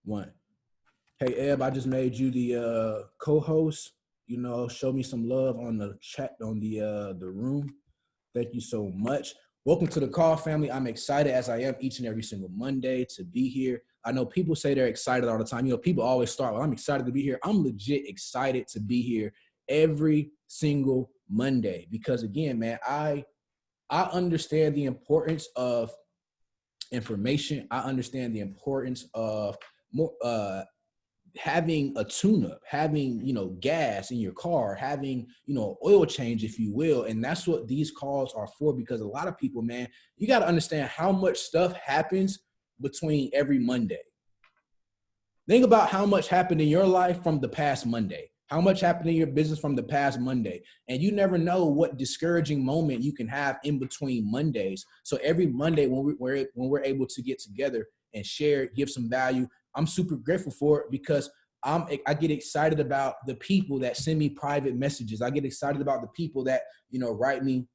One. Hey, Eb, I just made you the co-host. Show me some love on the chat on the room. Thank you so much. Welcome to the call, family. I'm excited as I am each and every single Monday to be here. I know people say they're excited all the time. People always start, well, I'm excited to be here. I'm legit excited to be here every single Monday because, again, man, I understand the importance of information. I understand the importance of more having a tune-up, having gas in your car, having oil change, if you will. And that's what these calls are for, because a lot of people, man, you got to understand how much stuff happens between every Monday. Think about how much happened in your life from the past Monday, how much happened in your business from the past Monday. And you never know what discouraging moment you can have in between Mondays. So every Monday when we're able to get together and share, give some value, I'm super grateful for it, because I get excited about the people that send me private messages. I get excited about the people that, write me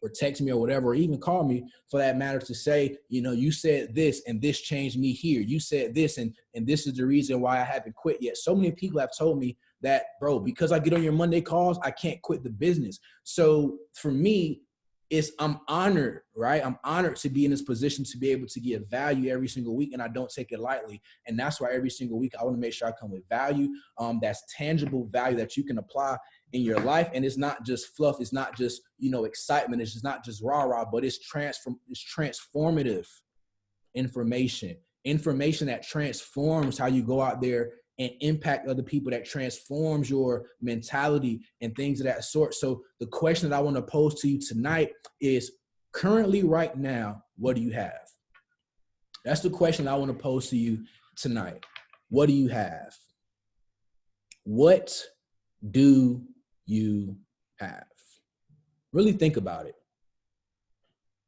or text me or whatever, or even call me for that matter, to say, you said this and this changed me here. You said this and this is the reason why I haven't quit yet. So many people have told me that, bro, because I get on your Monday calls, I can't quit the business. So for me, I'm honored, right? I'm honored to be in this position to be able to give value every single week, and I don't take it lightly. And that's why every single week I want to make sure I come with value, that's tangible value that you can apply in your life. And it's not just fluff. It's not just, excitement. It's just not just rah-rah, but it's transformative information that transforms how you go out there and impact other people, that transforms your mentality and things of that sort. So the question that I want to pose to you tonight is, currently right now, what do you have? That's the question I want to pose to you tonight. What do you have? What do you have? Really think about it.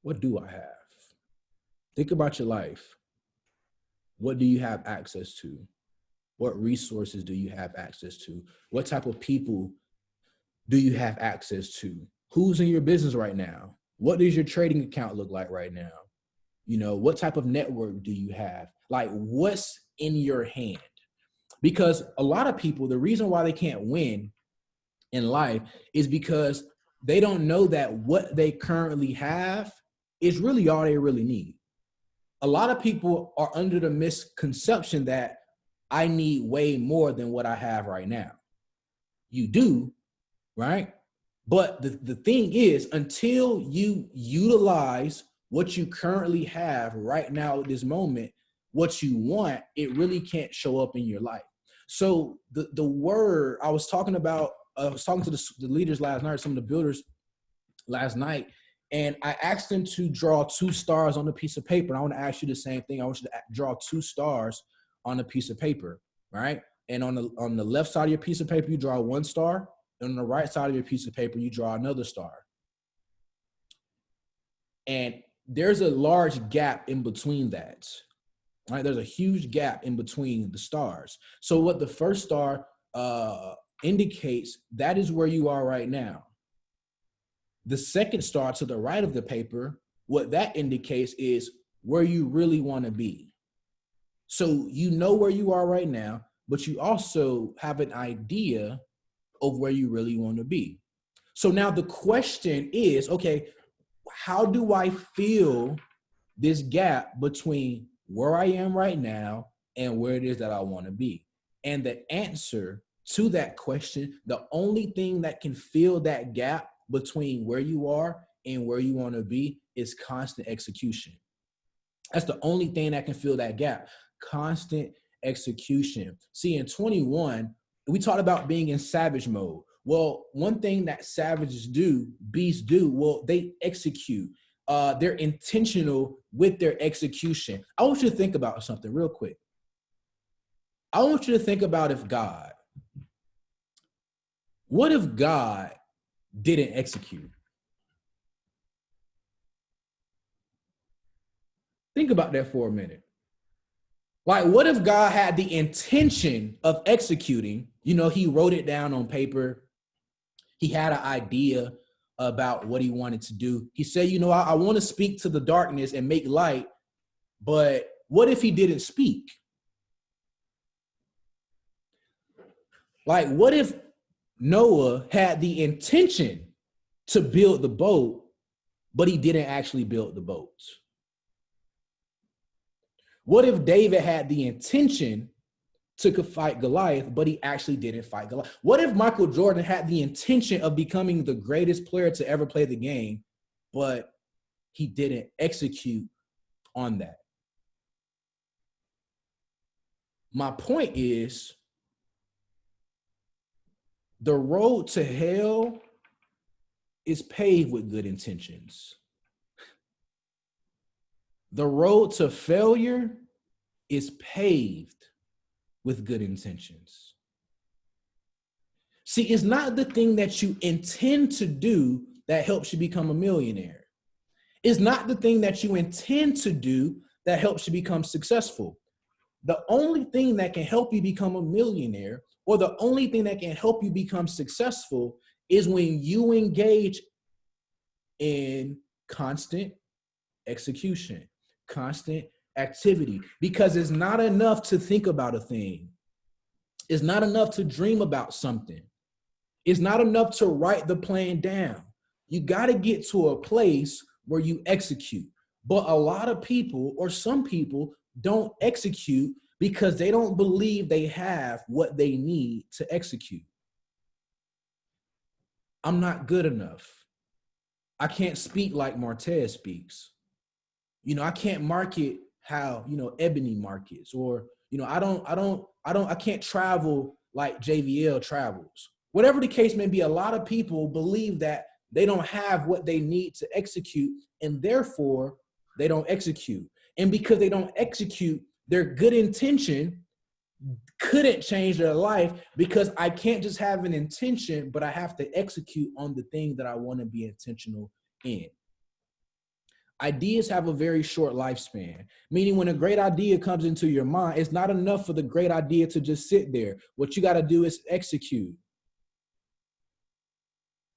What do I have? Think about your life. What do you have access to? What resources do you have access to? What type of people do you have access to? Who's in your business right now? What does your trading account look like right now? What type of network do you have? Like, what's in your hand? Because a lot of people, the reason why they can't win in life is because they don't know that what they currently have is really all they really need. A lot of people are under the misconception that I need way more than what I have right now. You do, right? But the thing is, until you utilize what you currently have right now at this moment, what you want, it really can't show up in your life. So the word I was talking about, I was talking to the leaders last night, some of the builders last night, and I asked them to draw 2 stars on a piece of paper. And I want to ask you the same thing. I want you to draw 2 stars on a piece of paper, right? And on the left side of your piece of paper, you draw 1 star. And on the right side of your piece of paper, you draw another star. And there's a large gap in between that, right? There's a huge gap in between the stars. So what the first star indicates, that is where you are right now. The second star to the right of the paper, what that indicates is where you really want to be. So you know where you are right now, but you also have an idea of where you really want to be. So now the question is, okay, how do I fill this gap between where I am right now and where it is that I want to be? And the answer to that question, the only thing that can fill that gap between where you are and where you want to be, is constant execution. That's the only thing that can fill that gap. Constant execution. See, in 21, we talked about being in savage mode. Well, one thing that savages do, beasts do, well, they execute. They're intentional with their execution. I want you to think about something real quick. I want you to think about what if God didn't execute? Think about that for a minute. Like, what if God had the intention of executing? He wrote it down on paper. He had an idea about what he wanted to do. He said, I want to speak to the darkness and make light, but what if he didn't speak? Like, what if Noah had the intention to build the boat, but he didn't actually build the boats? What if David had the intention to fight Goliath, but he actually didn't fight Goliath? What if Michael Jordan had the intention of becoming the greatest player to ever play the game, but he didn't execute on that? My point is, the road to hell is paved with good intentions. The road to failure is paved with good intentions. See, it's not the thing that you intend to do that helps you become a millionaire. It's not the thing that you intend to do that helps you become successful. The only thing that can help you become a millionaire, or the only thing that can help you become successful, is when you engage in constant execution, constant activity. Because it's not enough to think about a thing. It's not enough to dream about something. It's not enough to write the plan down. You got to get to a place where you execute. But a lot of people, or some people, don't execute because they don't believe they have what they need to execute. I'm not good enough. I can't speak like Martez speaks. I can't market how, Ebony markets, or, I can't travel like JVL travels. Whatever the case may be, a lot of people believe that they don't have what they need to execute, and therefore they don't execute. And because they don't execute, their good intention couldn't change their life, because I can't just have an intention, but I have to execute on the thing that I want to be intentional in. Ideas have a very short lifespan, meaning when a great idea comes into your mind, it's not enough for the great idea to just sit there. What you got to do is execute.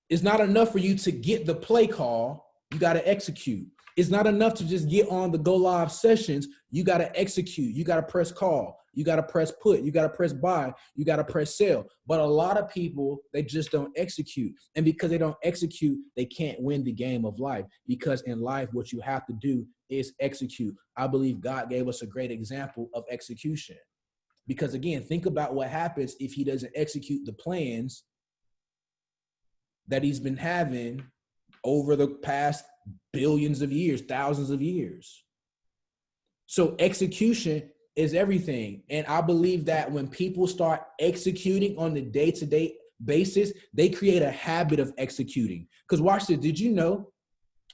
It's not enough for you to get the play call. You got to execute. It's not enough to just get on the go live sessions. You got to execute. You got to press call. You got to press put. You got to press buy. You got to press sell. But a lot of people, they just don't execute. And because they don't execute, they can't win the game of life. Because in life, what you have to do is execute. I believe God gave us a great example of execution. Because again, think about what happens if he doesn't execute the plans that he's been having over the past billions of years, thousands of years. So execution is everything. And I believe that when people start executing on the day-to-day basis, they create a habit of executing. Because watch this, did you know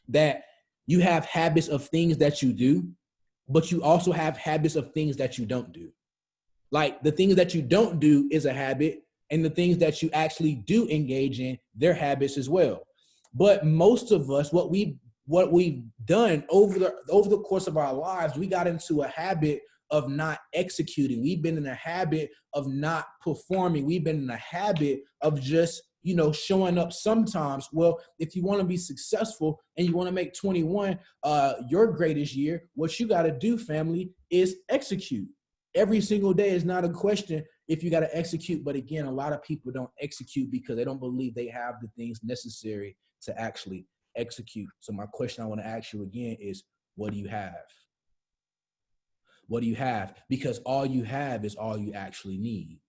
that you have habits of things that you do, but you also have habits of things that you don't do? Like the things that you don't do is a habit, and the things that you actually do engage in, they're habits as well. But most of us, what we've done over the course of our lives, we got into a habit of not executing. We've been in a habit of not performing. We've been in a habit of just, showing up sometimes. Well, if you want to be successful and you want to make 21 your greatest year, what you got to do, family, is execute. Every single day is not a question if you got to execute. But again, a lot of people don't execute because they don't believe they have the things necessary to actually execute. So my question I want to ask you again is, what do you have? What do you have? Because all you have is all you actually need.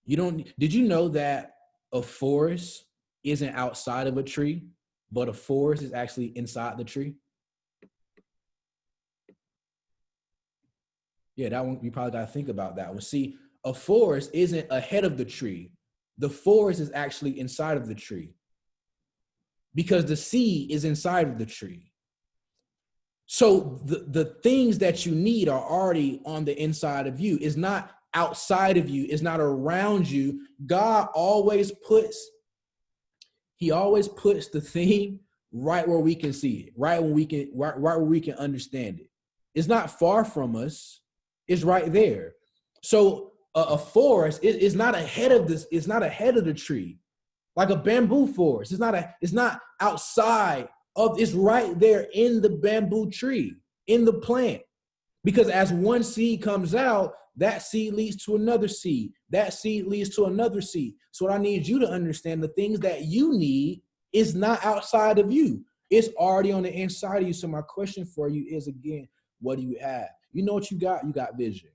Did you know that a forest isn't outside of a tree, but a forest is actually inside the tree? Yeah, that one, you probably got to think about that one. See, a forest isn't ahead of the tree. The forest is actually inside of the tree, because the seed is inside of the tree. So the things that you need are already on the inside of you. It's not outside of you. It's not around you. God always puts the thing right where we can see it, right where we can understand it. It's not far from us. It's right there. So a forest is not ahead of this. It's not ahead of the tree, like a bamboo forest. It's not outside of. It's right there in the bamboo tree, in the plant. Because as one seed comes out, that seed leads to another seed. That seed leads to another seed. So what I need you to understand, the things that you need is not outside of you. It's already on the inside of you. So my question for you is, again, what do you have? You know what you got? You got vision.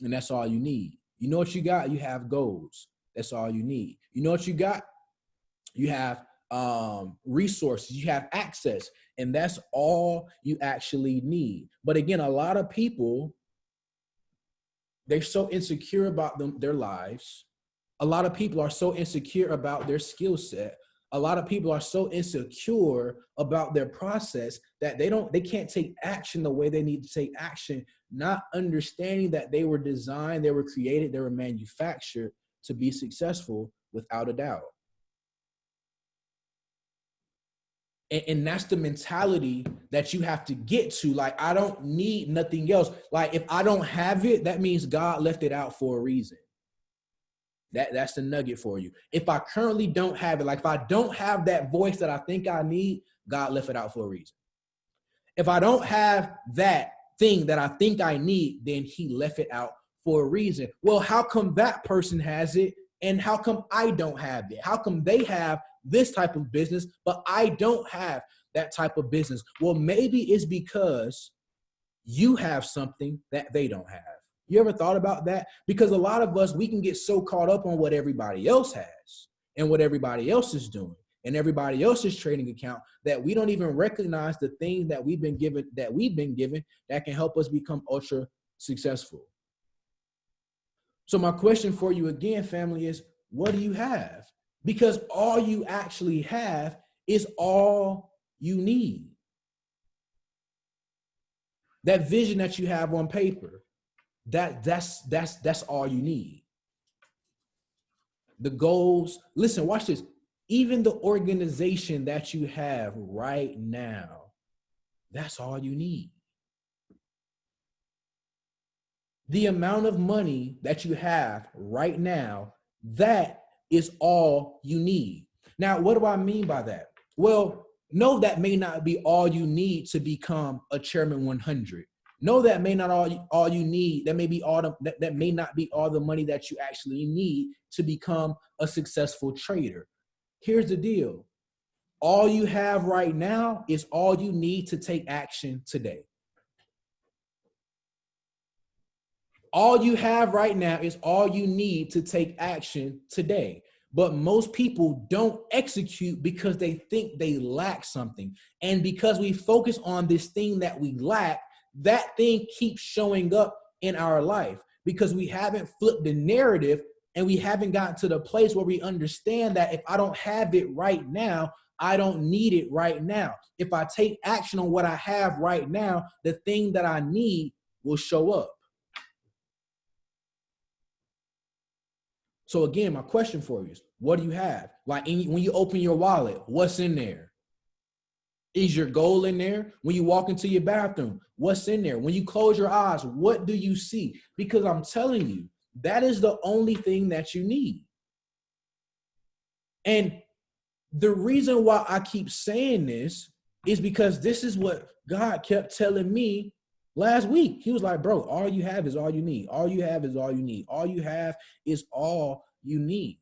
And that's all you need. You know what you got? You have goals. That's all you need. You know what you got? You have resources, you have access, and that's all you actually need. But again, a lot of people, they're so insecure about their lives. A lot of people are so insecure about their skill set. A lot of people are so insecure about their process that they can't take action the way they need to take action, not understanding that they were designed, they were created, they were manufactured to be successful without a doubt. And that's the mentality that you have to get to. Like, I don't need nothing else. Like, if I don't have it, that means God left it out for a reason. That's the nugget for you. If I currently don't have it, like if I don't have that voice that I think I need, God left it out for a reason. If I don't have that thing that I think I need, then he left it out for a reason. Well, how come that person has it and how come I don't have it? How come they have this type of business, but I don't have that type of business? Well, maybe it's because you have something that they don't have. You ever thought about that? Because a lot of us, we can get so caught up on what everybody else has and what everybody else is doing and everybody else's trading account that we don't even recognize the thing that we've been given that can help us become ultra successful. So my question for you again, family, is what do you have? Because all you actually have is all you need. That vision that you have on paper, that's all you need. The goals, listen, watch this. Even the organization that you have right now, that's all you need. The amount of money that you have right now, that is all you need. Now, what do I mean by that? Well, no, that may not be all you need to become a Chairman 100. No, that may not all you need. That may be that may not be all the money that you actually need to become a successful trader. Here's the deal. All you have right now is all you need to take action today. All you have right now is all you need to take action today. But most people don't execute because they think they lack something. And because we focus on this thing that we lack, that thing keeps showing up in our life because we haven't flipped the narrative and we haven't gotten to the place where we understand that if I don't have it right now, I don't need it right now. If I take action on what I have right now, the thing that I need will show up. So again, my question for you is, what do you have? Like when you open your wallet, what's in there? Is your goal in there? When you walk into your bathroom, what's in there? When you close your eyes, what do you see? Because I'm telling you, that is the only thing that you need. And the reason why I keep saying this is because this is what God kept telling me last week. He was like, bro, all you have is all you need. All you have is all you need. All you have is all you need.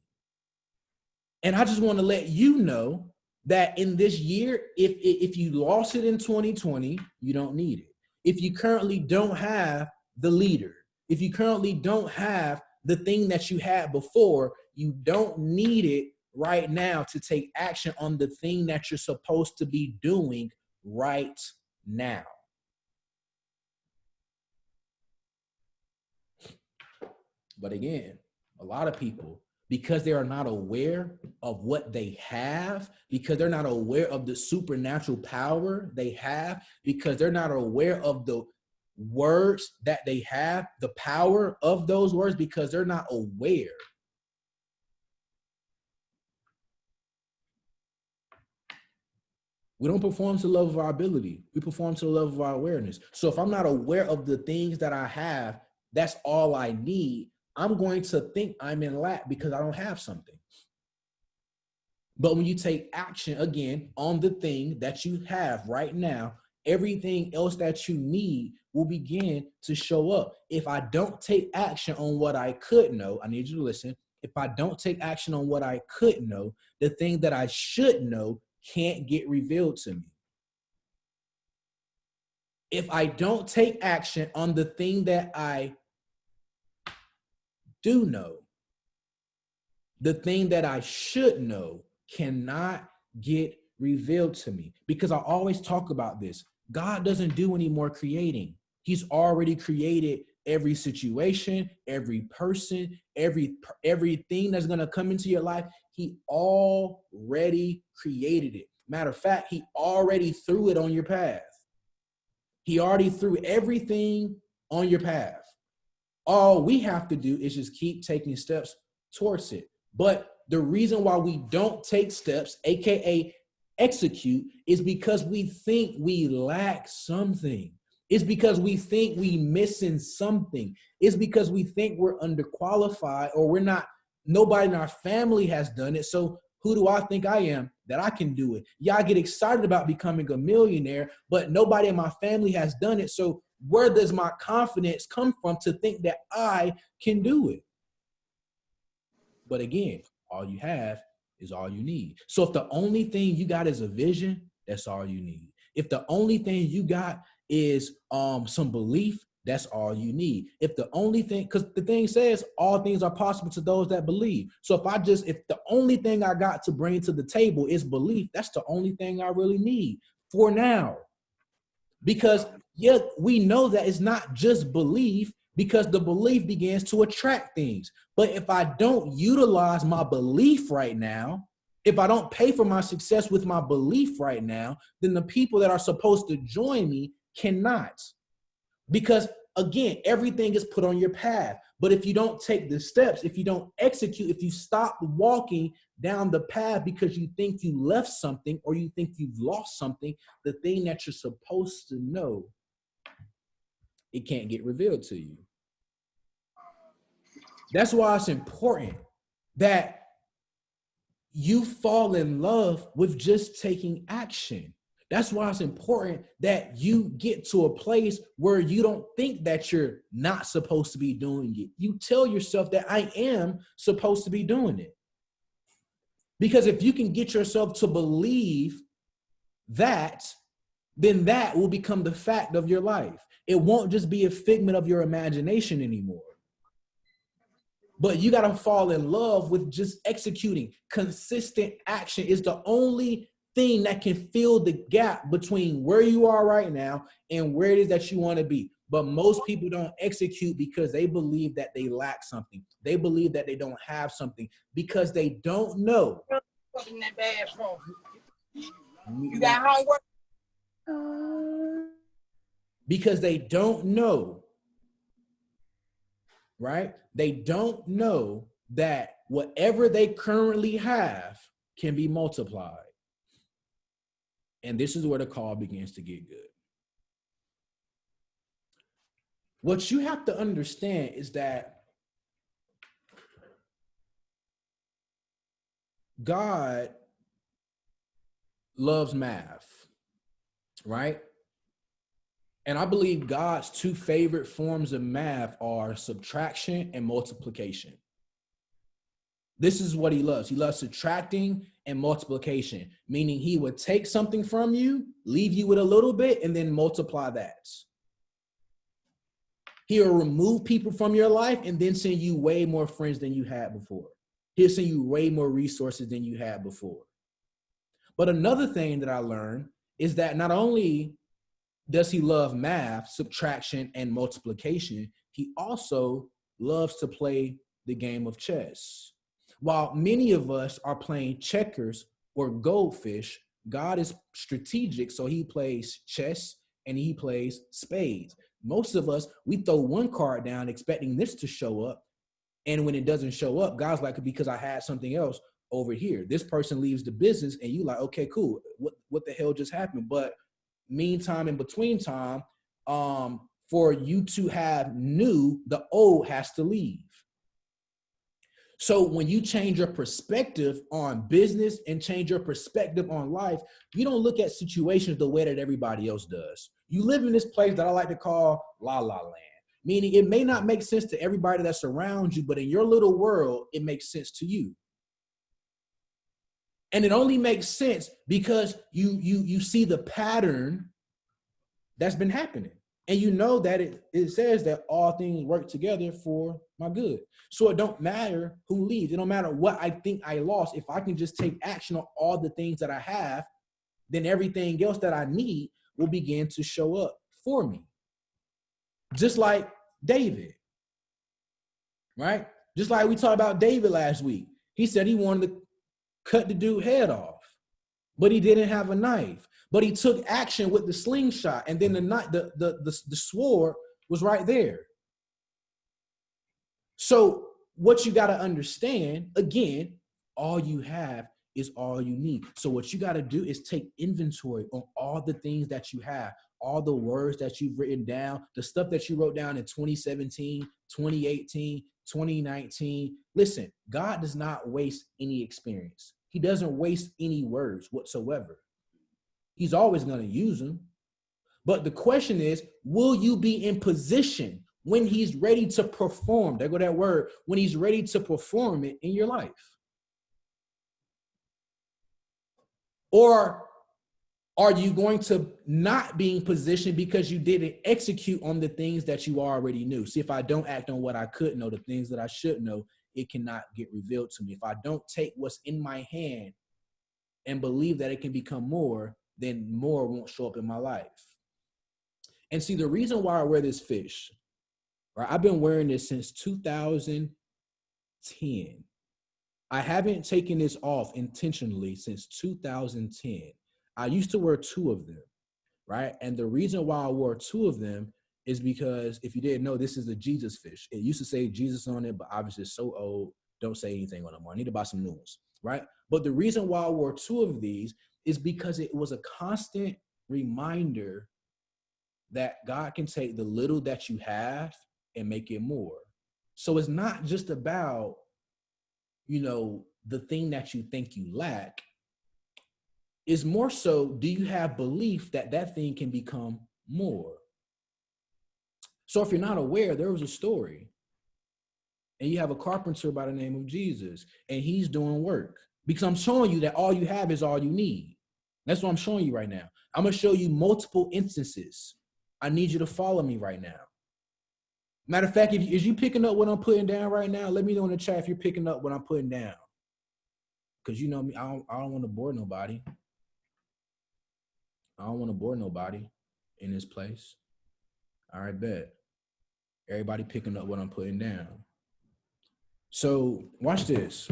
And I just want to let you know that in this year, if you lost it in 2020, you don't need it. If you currently don't have the leader, if you currently don't have the thing that you had before, you don't need it right now to take action on the thing that you're supposed to be doing right now. But again, a lot of people, because they are not aware of what they have, because they're not aware of the supernatural power they have, because they're not aware of the words that they have, the power of those words, because they're not aware. We don't perform to the level of our ability. We perform to the level of our awareness. So if I'm not aware of the things that I have, that's all I need. I'm going to think I'm in lack because I don't have something. But when you take action again on the thing that you have right now everything else that you need will begin to show up. If I don't take action on what I could know, I need you to listen. If I don't take action on what I could know, the thing that I should know can't get revealed to me. If I don't take action on the thing that I do know, the thing that I should know cannot get revealed to me. Because I always talk about this. God doesn't do any more creating. He's already created every situation, every person, everything that's going to come into your life. He already created it. Matter of fact, he already threw it on your path. He already threw everything on your path. All we have to do is just keep taking steps towards it. But the reason why we don't take steps, AKA execute, is because we think we lack something. It's because we think we missing something. It's because we think we're underqualified, or we're not, nobody in our family has done it. So who do I think I am that I can do it? Yeah, I get excited about becoming a millionaire, but nobody in my family has done it. So where does my confidence come from to think that I can do it? But again, all you have is all you need. So if the only thing you got is a vision, that's all you need. If the only thing you got is some belief, that's all you need. If the only thing, because the thing says all things are possible to those that believe. So if the only thing I got to bring to the table is belief, that's the only thing I really need for now. Because yeah, we know that it's not just belief, because the belief begins to attract things. But if I don't utilize my belief right now, if I don't pay for my success with my belief right now, then the people that are supposed to join me cannot. Because again, everything is put on your path. But if you don't take the steps, if you don't execute, if you stop walking down the path because you think you left something or you think you've lost something, the thing that you're supposed to know, it can't get revealed to you. That's why it's important that you fall in love with just taking action. That's why it's important that you get to a place where you don't think that you're not supposed to be doing it. You tell yourself that I am supposed to be doing it. Because if you can get yourself to believe that, then that will become the fact of your life. It won't just be a figment of your imagination anymore. But you got to fall in love with just executing. Consistent action is the only thing that can fill the gap between where you are right now and where it is that you want to be. But most people don't execute because they believe that they lack something. They believe that they don't have something because they don't know. In that bathroom. You got homework? Because they don't know, right? They don't know that whatever they currently have can be multiplied. And this is where the call begins to get good. What you have to understand is that God loves math, right? And I believe God's two favorite forms of math are subtraction and multiplication. This is what he loves. He loves subtracting and multiplication, meaning he would take something from you, leave you with a little bit, and then multiply that. He'll remove people from your life and then send you way more friends than you had before. He'll send you way more resources than you had before. But another thing that I learned is that not only does he love math, subtraction, and multiplication, he also loves to play the game of chess. While many of us are playing checkers or goldfish, God is strategic, so he plays chess and he plays spades. Most of us, we throw one card down expecting this to show up, and when it doesn't show up, God's like, because I had something else over here. This person leaves the business, and you like, okay, cool. What the hell just happened? But meantime, in between time, for you to have new, the old has to leave. So when you change your perspective on business and change your perspective on life, you don't look at situations the way that everybody else does. You live in this place that I like to call la la land, meaning it may not make sense to everybody that's around you, but in your little world, it makes sense to you. And it only makes sense because you see the pattern that's been happening. And you know that it says that all things work together for my good. So it don't matter who leaves. It don't matter what I think I lost. If I can just take action on all the things that I have, then everything else that I need will begin to show up for me. Just like David, right? Just like we talked about David last week. He said he wanted to cut the dude's head off, but he didn't have a knife. But he took action with the slingshot, and then the sword was right there. So what you got to understand, again, all you have is all you need. So what you got to do is take inventory on all the things that you have, all the words that you've written down, the stuff that you wrote down in 2017, 2018, 2019. Listen, God does not waste any experience. He doesn't waste any words whatsoever. He's always going to use them. But the question is, will you be in position when he's ready to perform? There go that word, when he's ready to perform it in your life. Or are you going to not be in position because you didn't execute on the things that you already knew? See, if I don't act on what I could know, the things that I should know, it cannot get revealed to me. If I don't take what's in my hand and believe that it can become more, then more won't show up in my life. And see, the reason why I wear this fish, right? I've been wearing this since 2010. I haven't taken this off intentionally since 2010. I used to wear two of them, right? And the reason why I wore two of them is because, if you didn't know, this is a Jesus fish. It used to say Jesus on it, but obviously it's so old, don't say anything on it anymore. I need to buy some new ones, right? But the reason why I wore two of these is because it was a constant reminder that God can take the little that you have and make it more. So it's not just about, the thing that you think you lack. It's more so, do you have belief that that thing can become more? So if you're not aware, there was a story, and you have a carpenter by the name of Jesus, and he's doing work, because I'm showing you that all you have is all you need. That's what I'm showing you right now. I'm going to show you multiple instances. I need you to follow me right now. Matter of fact, is you picking up what I'm putting down right now? Let me know in the chat if you're picking up what I'm putting down. Because you know me, I don't want to bore nobody. I don't want to bore nobody in this place. All right, bet. Everybody picking up what I'm putting down. So watch this.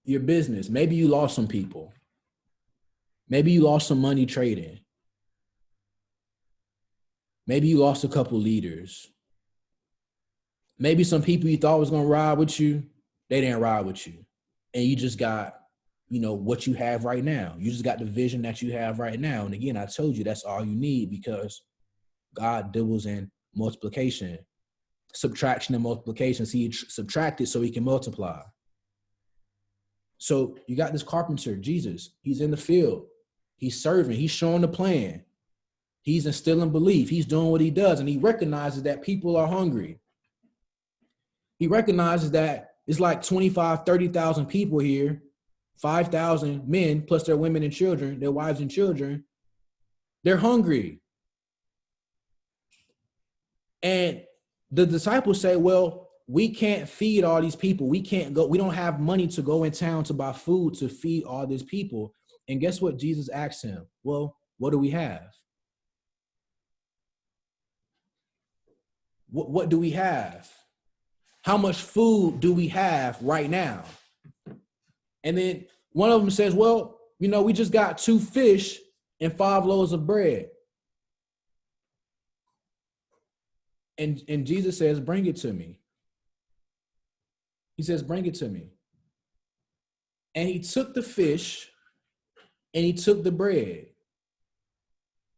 Your business. Maybe you lost some people. Maybe you lost some money trading. Maybe you lost a couple leaders. Maybe some people you thought was going to ride with you, they didn't ride with you. And you just got, what you have right now. You just got the vision that you have right now. And again, I told you that's all you need, because God deals in multiplication, subtraction and multiplication. So he subtracted so he can multiply. So you got this carpenter, Jesus. He's in the field. He's serving. He's showing the plan. He's instilling belief. He's doing what he does. And he recognizes that people are hungry. He recognizes that it's like 25, 30,000 people here, 5,000 men plus their women and children, their wives and children. They're hungry. And the disciples say, well, we can't feed all these people. We can't go. We don't have money to go in town to buy food to feed all these people. And guess what Jesus asked him? Well, what do we have? What do we have? How much food do we have right now? And then one of them says, well, we just got 2 fish and 5 loaves of bread. And Jesus says, bring it to me. He says, bring it to me. And he took the fish and he took the bread,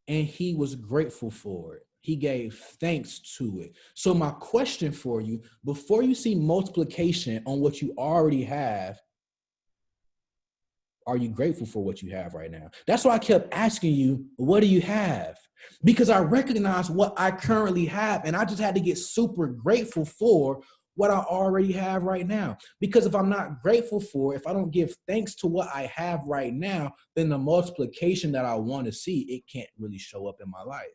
and he was grateful for it. He gave thanks to it. So my question for you, before you see multiplication on what you already have, are you grateful for what you have right now? That's why I kept asking you, what do you have? Because I recognize what I currently have, and I just had to get super grateful for what I already have right now. Because if I'm not grateful for, if I don't give thanks to what I have right now, then the multiplication that I want to see, it can't really show up in my life.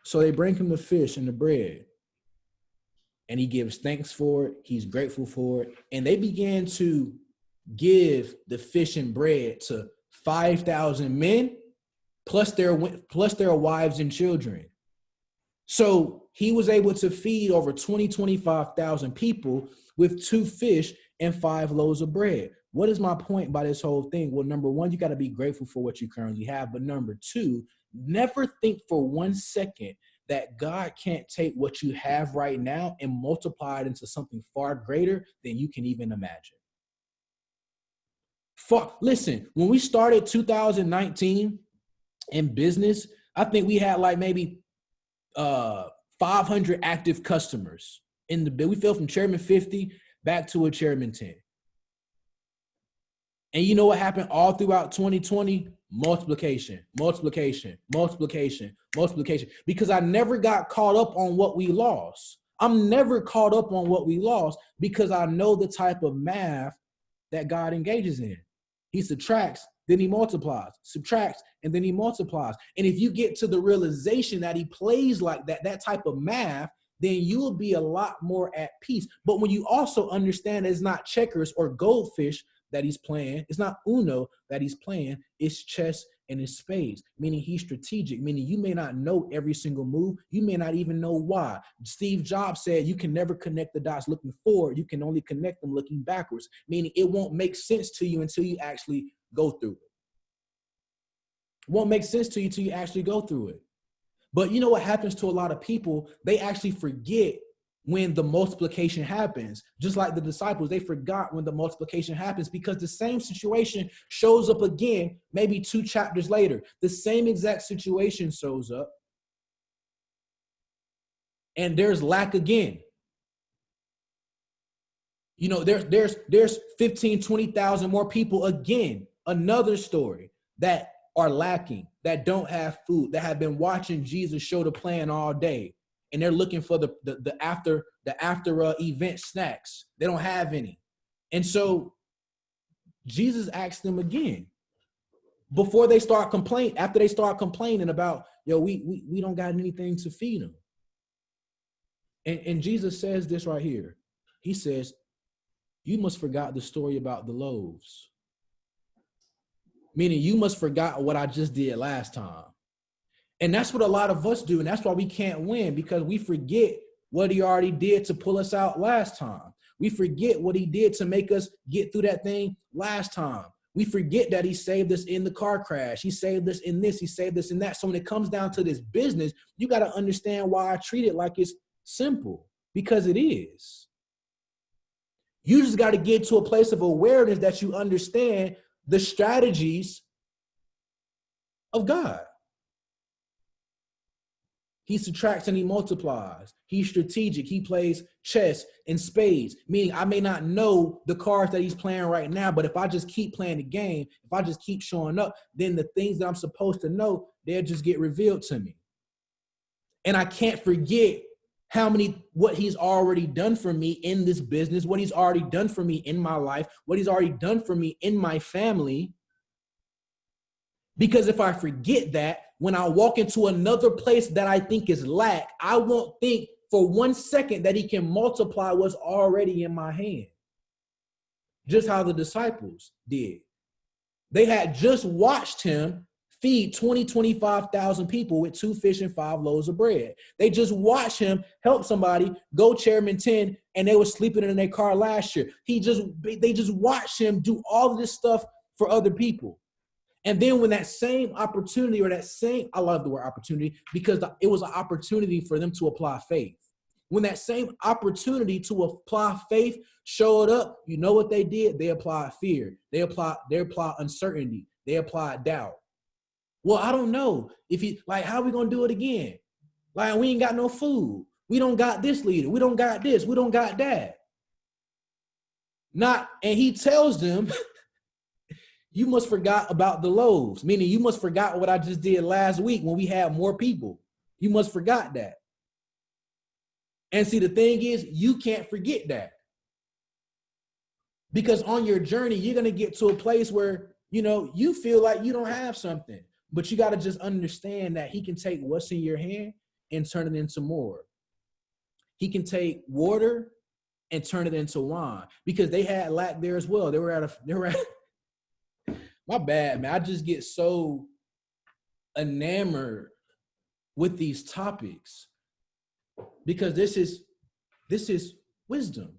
So they bring him the fish and the bread, and he gives thanks for it. He's grateful for it. And they began to give the fish and bread to 5,000 men plus their wives and children. So he was able to feed over 25,000 people with 2 fish and 5 loaves of bread. What is my point by this whole thing? Well, number one, you got to be grateful for what you currently have. But number two, never think for 1 second that God can't take what you have right now and multiply it into something far greater than you can even imagine. Listen, when we started 2019 in business, I think we had like maybe 500 active customers in the. We fell from chairman 50 back to a chairman 10. And you know what happened all throughout 2020? Multiplication, multiplication, multiplication, multiplication. Because I never got caught up on what we lost. I'm never caught up on what we lost because I know the type of math that God engages in. He subtracts, then he multiplies, subtracts, and then he multiplies. And if you get to the realization that he plays like that, that type of math, then you will be a lot more at peace. But when you also understand it's not checkers or goldfish that he's playing, it's not Uno that he's playing, it's chess and it's spades, meaning he's strategic, meaning you may not know every single move. You may not even know why. Steve Jobs said you can never connect the dots looking forward. You can only connect them looking backwards, meaning it won't make sense to you until you actually go through it. It won't make sense to you until you actually go through it. But you know what happens to a lot of people? They actually forget when the multiplication happens. Just like the disciples, they forgot when the multiplication happens because the same situation shows up again, maybe 2 chapters later. The same exact situation shows up and there's lack again. You know, there's 15, 20,000 more people again. Another story that are lacking, that don't have food, that have been watching Jesus show the plan all day. And they're looking for the after event snacks. They don't have any. And so Jesus asked them again before they start complaining, after they start complaining about, we don't got anything to feed them. And Jesus says this right here. He says, you must forgot the story about the loaves. Meaning you must forgot what I just did last time. And that's what a lot of us do. And that's why we can't win, because we forget what he already did to pull us out last time. We forget what he did to make us get through that thing last time. We forget that he saved us in the car crash. He saved us in this. He saved us in that. So when it comes down to this business, you got to understand why I treat it like it's simple, because it is. You just got to get to a place of awareness that you understand the strategies of God. He subtracts and he multiplies. He's strategic. He plays chess and spades, meaning I may not know the cards that he's playing right now, but if I just keep playing the game, if I just keep showing up, then the things that I'm supposed to know, they'll just get revealed to me. And I can't forget what he's already done for me in this business, what he's already done for me in my life, what he's already done for me in my family. Because if I forget that, when I walk into another place that I think is lack, I won't think for 1 second that he can multiply what's already in my hand. Just how the disciples did. They had just watched him feed 25,000 people with 2 fish and 5 loaves of bread. They just watched him help somebody go chairman 10, and they were sleeping in their car last year. They just watched him do all of this stuff for other people. And then when that same opportunity, I love the word opportunity, because it was an opportunity for them to apply faith. When that same opportunity to apply faith showed up, you know what they did? They applied fear. They applied uncertainty. They applied doubt. Well, I don't know if he like how we gonna do it again. Like we ain't got no food. We don't got this leader. We don't got this. We don't got that. Not and he tells them, you must forgot about the loaves, meaning you must forgot what I just did last week when we had more people. You must forgot that. And see, the thing is, you can't forget that. Because on your journey, you're going to get to a place where, you feel like you don't have something, but you got to just understand that he can take what's in your hand and turn it into more. He can take water and turn it into wine, because they had lack there as well. They were at my bad, man. I just get so enamored with these topics because this is wisdom.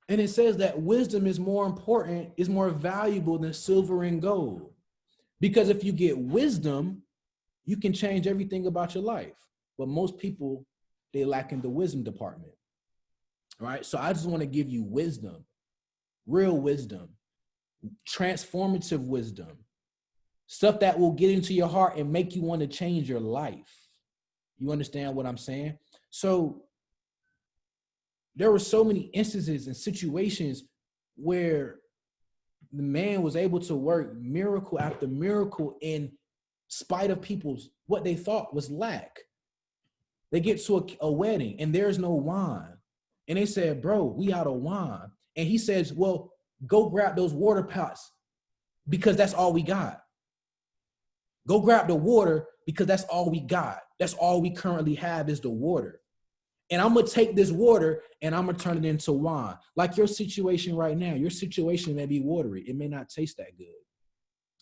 And it says that wisdom is more important, is more valuable than silver and gold. Because if you get wisdom, you can change everything about your life. But most people, they lack in the wisdom department. All right. So I just want to give you wisdom, real wisdom, transformative wisdom, stuff that will get into your heart and make you want to change your life. You understand what I'm saying? So there were so many instances and situations where the man was able to work miracle after miracle in spite of people's, what they thought was lack. They get to a wedding and there's no wine. And they said, bro, we out of wine. And he says, well, go grab those water pots because that's all we got. Go grab the water because that's all we got. That's all we currently have is the water. And I'm going to take this water and I'm going to turn it into wine. Like your situation right now, your situation may be watery. It may not taste that good.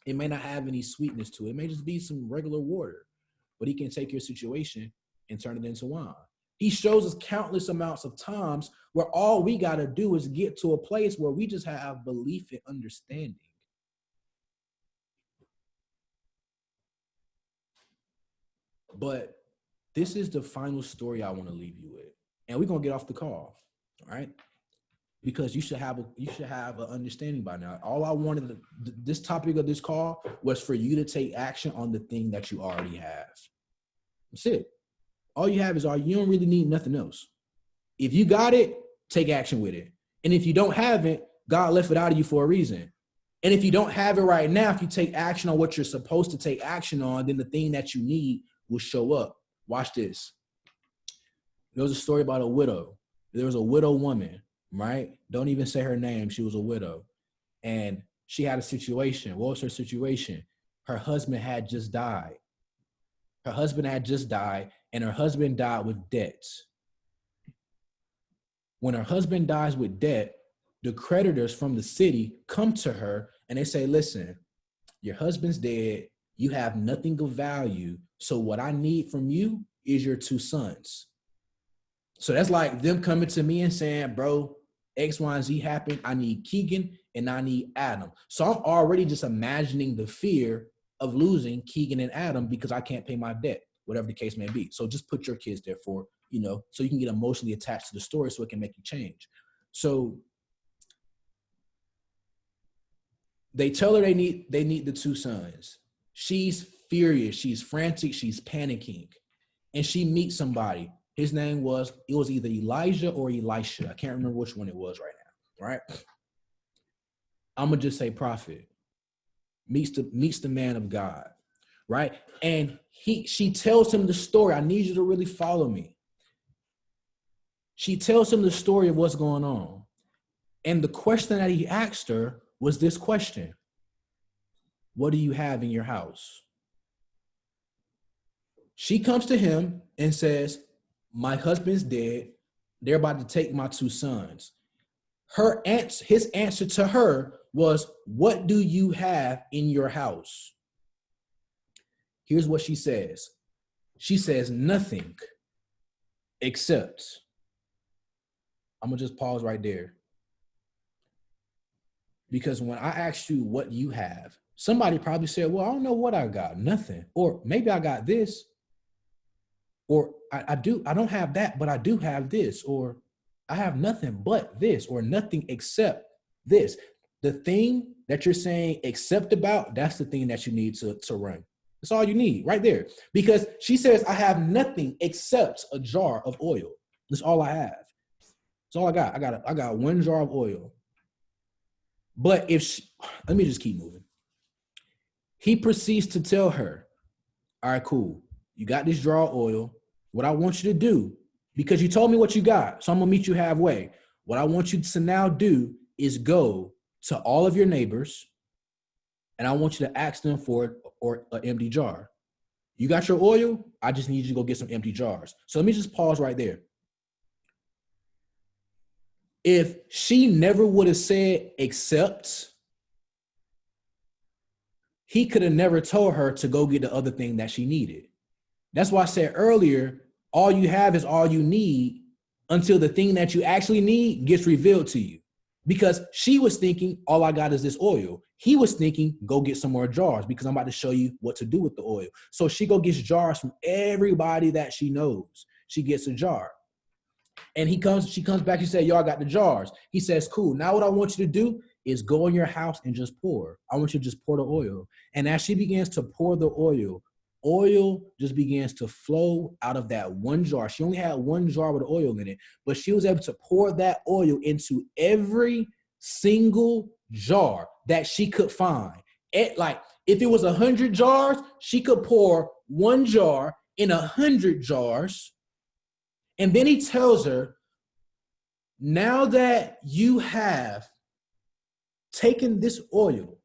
It may not have any sweetness to it. It may just be some regular water. But he can take your situation and turn it into wine. He shows us countless amounts of times where all we got to do is get to a place where we just have belief and understanding. But this is the final story I want to leave you with. And we're going to get off the call, all right? Because you should have an understanding by now. All I wanted, this topic of this call was for you to take action on the thing that you already have. That's it. All you have is you don't really need nothing else. If you got it, take action with it. And if you don't have it, God left it out of you for a reason. And if you don't have it right now, if you take action on what you're supposed to take action on, then the thing that you need will show up. Watch this. There was a story about a widow. There was a widow woman, right? Don't even say her name. She was a widow. And she had a situation. What was her situation? Her husband had just died. Her husband had just died, and her husband died with debts. When her husband dies with debt, the creditors from the city come to her and they say, listen, your husband's dead. You have nothing of value. So what I need from you is your 2 sons. So that's like them coming to me and saying, bro, X, Y, and Z happened. I need Keegan and I need Adam. So I'm already just imagining the fear of losing Keegan and Adam because I can't pay my debt, whatever the case may be. So just put your kids there for, so you can get emotionally attached to the story so it can make you change. So they tell her they need the 2 sons. She's furious. She's frantic. She's panicking. And she meets somebody. His name was either Elijah or Elisha. I can't remember which one it was right now, right? I'm going to just say prophet. Meets the man of God, right? And she tells him the story. I need you to really follow me. She tells him the story of what's going on. And the question that he asked her was this question: what do you have in your house? She comes to him and says, my husband's dead. They're about to take my 2 sons. His answer to her was, what do you have in your house? Here's what she says. She says, nothing except, I'm going to just pause right there. Because when I asked you what you have, somebody probably said, well, I don't know what I got, nothing. Or maybe I got this. Or I don't have that, but I do have this. Or I have nothing but this, or nothing except this. the thing that you're saying accept about, that's the thing that you need to run. That's all you need right there. Because she says, I have nothing except a jar of oil. That's all I have. That's all I got. I got one jar of oil. But let me just keep moving. He proceeds to tell her, all right, cool. You got this jar of oil. What I want you to do, because you told me what you got, so I'm gonna meet you halfway. What I want you to now do is go to all of your neighbors, and I want you to ask them for an empty jar. You got your oil? I just need you to go get some empty jars. So let me just pause right there. If she never would have said accept, he could have never told her to go get the other thing that she needed. That's why I said earlier, all you have is all you need until the thing that you actually need gets revealed to you. Because she was thinking, all I got is this oil. He was thinking, go get some more jars because I'm about to show you what to do with the oil. So she go gets jars from everybody that she knows. She gets a jar. And she comes back and says, y'all got the jars. He says, cool. Now what I want you to do is go in your house and just pour. I want you to just pour the oil. And as she begins to pour the oil just begins to flow out of that one jar. She only had one jar with oil in it, but she was able to pour that oil into every single jar that she could find. Like if it was 100 jars, she could pour one jar in 100 jars. And then he tells her, now that you have taken this oil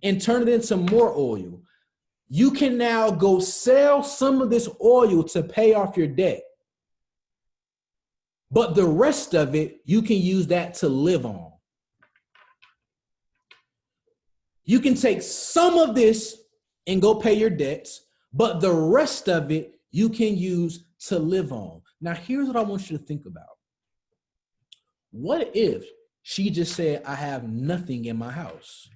and turned it into more oil, you can now go sell some of this oil to pay off your debt. But the rest of it, you can use that to live on. You can take some of this and go pay your debts, but the rest of it, you can use to live on. Now, here's what I want you to think about. What if she just said, I have nothing in my house?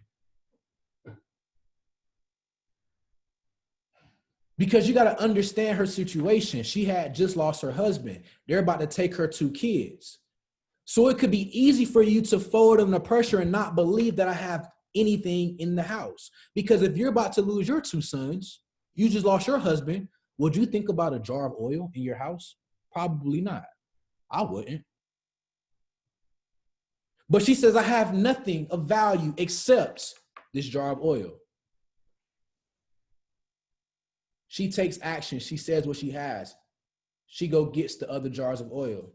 Because you got to understand her situation. She had just lost her husband. They're about to take her 2 kids. So it could be easy for you to forward under pressure and not believe that I have anything in the house. Because if you're about to lose your 2 sons, you just lost your husband, would you think about a jar of oil in your house? Probably not. I wouldn't. But she says, I have nothing of value except this jar of oil. She takes action. She says what she has. She go gets the other jars of oil.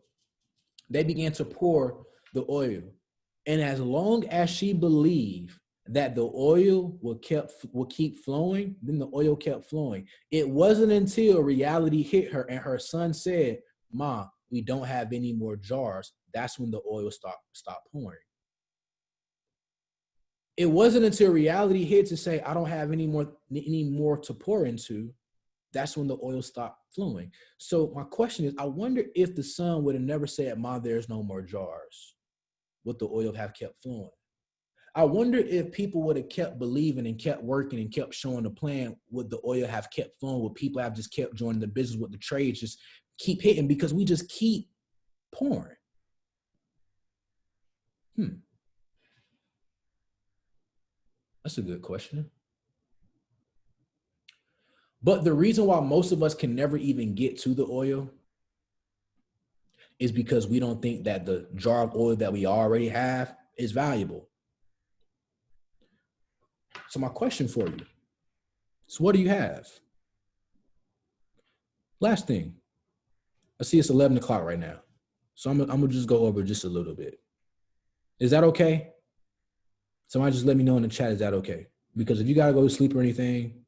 They began to pour the oil. And as long as she believed that the oil will keep flowing, then the oil kept flowing. It wasn't until reality hit her and her son said, Ma, we don't have any more jars. That's when the oil stopped pouring. It wasn't until reality hit to say, I don't have any more to pour into. That's when the oil stopped flowing. So my question is, I wonder if the son would have never said, Ma, there's no more jars, would the oil have kept flowing? I wonder if people would have kept believing and kept working and kept showing the plan, would the oil have kept flowing? Would people have just kept joining the business with the trades, just keep hitting because we just keep pouring? That's a good question. But the reason why most of us can never even get to the oil is because we don't think that the jar of oil that we already have is valuable. So my question for you is, what do you have? Last thing. I see it's 11 o'clock right now. So I'm gonna just go over just a little bit. Is that okay? Somebody just let me know in the chat, is that okay? Because if you gotta go to sleep or anything,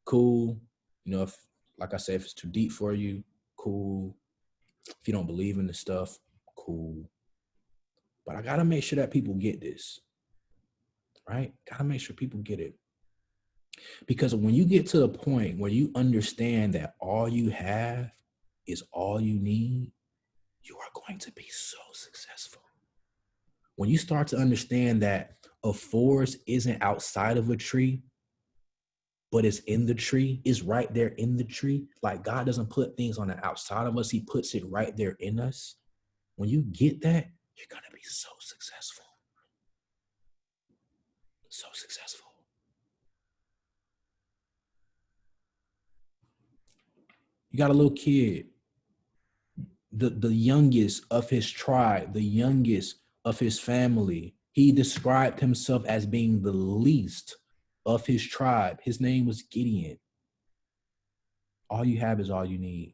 cool. You know, if, like I said, if it's too deep for you, cool. If you don't believe in the stuff, cool. But I gotta make sure that people get this, right? Gotta make sure people get it. Because when you get to the point where you understand that all you have is all you need, you are going to be so successful. When you start to understand that a forest isn't outside of a tree, but it's in the tree, it's right there in the tree. Like God doesn't put things on the outside of us, he puts it right there in us. When you get that, you're gonna be so successful. So successful. You got a little kid, the youngest of his tribe, the youngest of his family. He described himself as being the least of his tribe. His name was Gideon. All you have is all you need.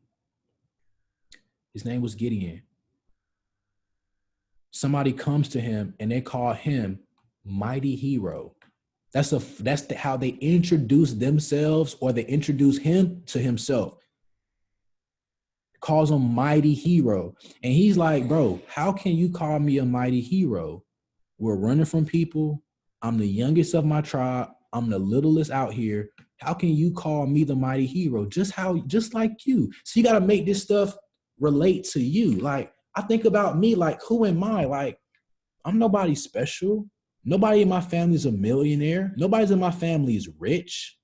His name was Gideon. Somebody comes to him and they call him mighty hero. That's how they introduce themselves, or they introduce him to himself. Calls him mighty hero. And he's like, bro, how can you call me a mighty hero? We're running from people. I'm the youngest of my tribe. I'm the littlest out here. How can you call me the mighty hero? Just like you. So you got to make this stuff relate to you. Like, I think about me, like, who am I? Like, I'm nobody special. Nobody in my family is a millionaire. Nobody in my family is rich.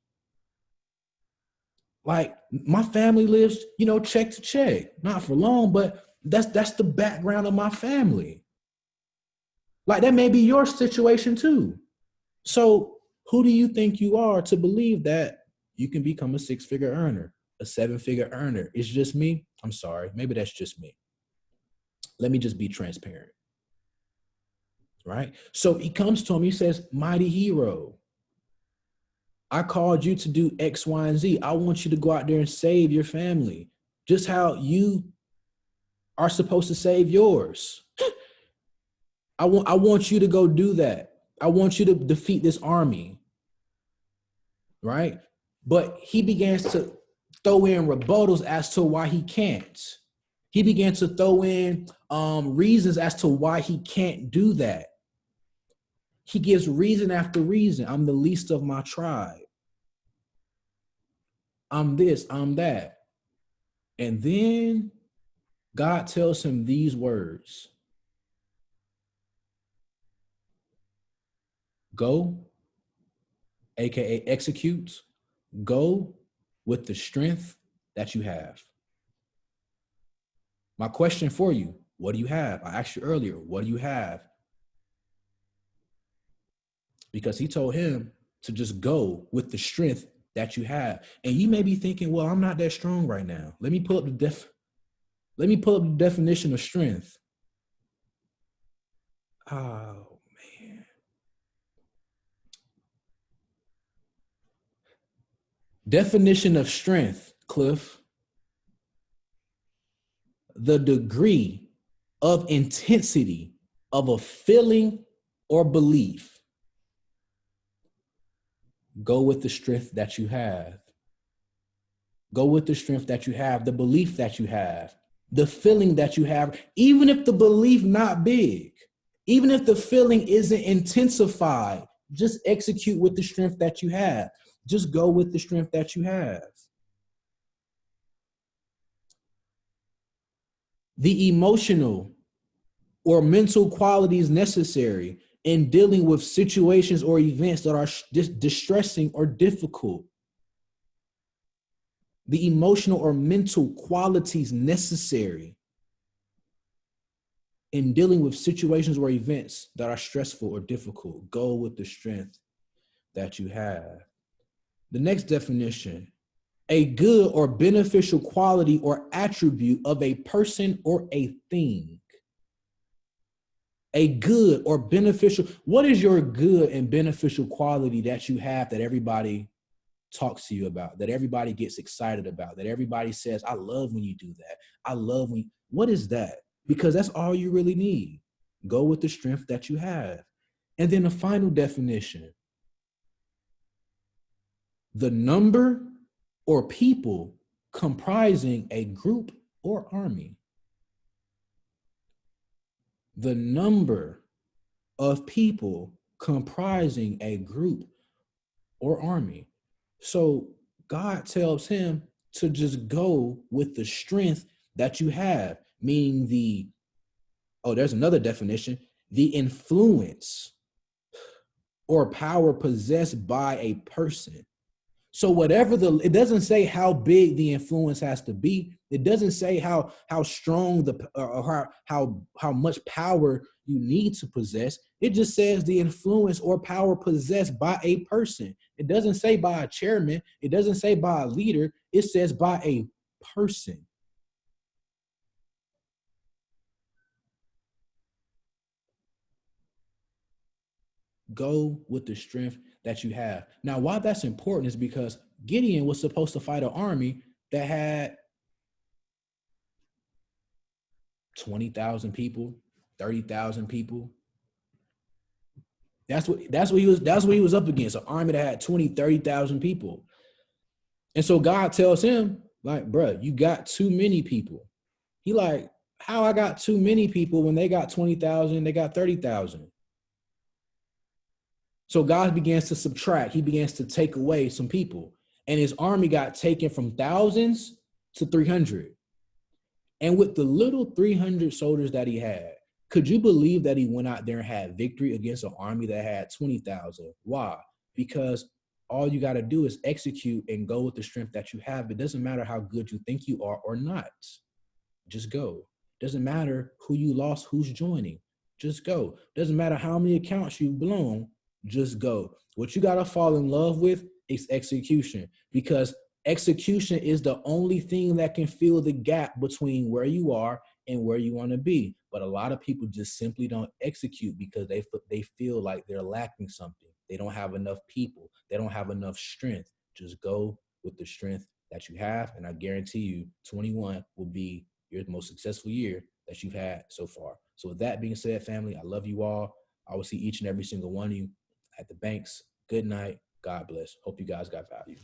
Like, my family lives, check to check. Not for long, but that's the background of my family. Like, that may be your situation too. So who do you think you are to believe that you can become a 6-figure earner, a 7-figure earner? It's just me? I'm sorry. Maybe that's just me. Let me just be transparent. Right? So he comes to him, he says, mighty hero, I called you to do X, Y, and Z. I want you to go out there and save your family, just how you are supposed to save yours. I want you to go do that. I want you to defeat this army. Right? But he begins to throw in rebuttals as to why he can't. He began to throw in reasons as to why he can't do that. He gives reason after reason. I'm the least of my tribe. I'm this, I'm that. And then God tells him these words. Go, aka execute. Go with the strength that you have. My question for you, what do you have? I asked you earlier, what do you have? Because he told him to just go with the strength that you have. And you may be thinking, well, I'm not that strong right now. Let me pull up the definition of strength. Oh, man. Definition of strength, Cliff. The degree of intensity of a feeling or belief. Go with the strength that you have. Go with the strength that you have, the belief that you have, the feeling that you have, even if the belief not big, even if the feeling isn't intensified, just execute with the strength that you have. Just go with the strength that you have. The emotional or mental qualities necessary in dealing with situations or events that are distressing or difficult. The emotional or mental qualities necessary in dealing with situations or events that are stressful or difficult. Go with the strength that you have. The next definition, a good or beneficial quality or attribute of a person or a thing. A good or beneficial. What is your good and beneficial quality that you have that everybody talks to you about, that everybody gets excited about, that everybody says, I love when you do that. I love when what is that? Because that's all you really need. Go with the strength that you have. And then the final definition, the number or people comprising a group or army. The number of people comprising a group or army. So God tells him to just go with the strength that you have, meaning there's another definition, the influence or power possessed by a person. So whatever it doesn't say how big the influence has to be. It doesn't say how strong or how much power, you need to possess. It just says the influence or power possessed by a person. It doesn't say by a chairman. It doesn't say by a leader. It says by a person. Go with the strength that you have. Now, why that's important is because Gideon was supposed to fight an army that had 20,000 people, 30,000 people. That's what he was up against, an army that had 20, 30,000 people. And so God tells him, like, bruh, you got too many people. He like, how I got too many people when they got 20,000, they got 30,000. So God begins to subtract. He begins to take away some people. And his army got taken from thousands to 300. And with the little 300 soldiers that he had, could you believe that he went out there and had victory against an army that had 20,000? Why? Because all you got to do is execute and go with the strength that you have. It doesn't matter how good you think you are or not. Just go. Doesn't matter who you lost, who's joining. Just go. Doesn't matter how many accounts you've blown. Just go. What you got to fall in love with is execution, because execution is the only thing that can fill the gap between where you are and where you want to be. But a lot of people just simply don't execute because they feel like they're lacking something. They don't have enough people. They don't have enough strength. Just go with the strength that you have. And I guarantee you 21 will be your most successful year that you've had so far. So with that being said, family, I love you all. I will see each and every single one of you at the banks. Good night. God bless. Hope you guys got value.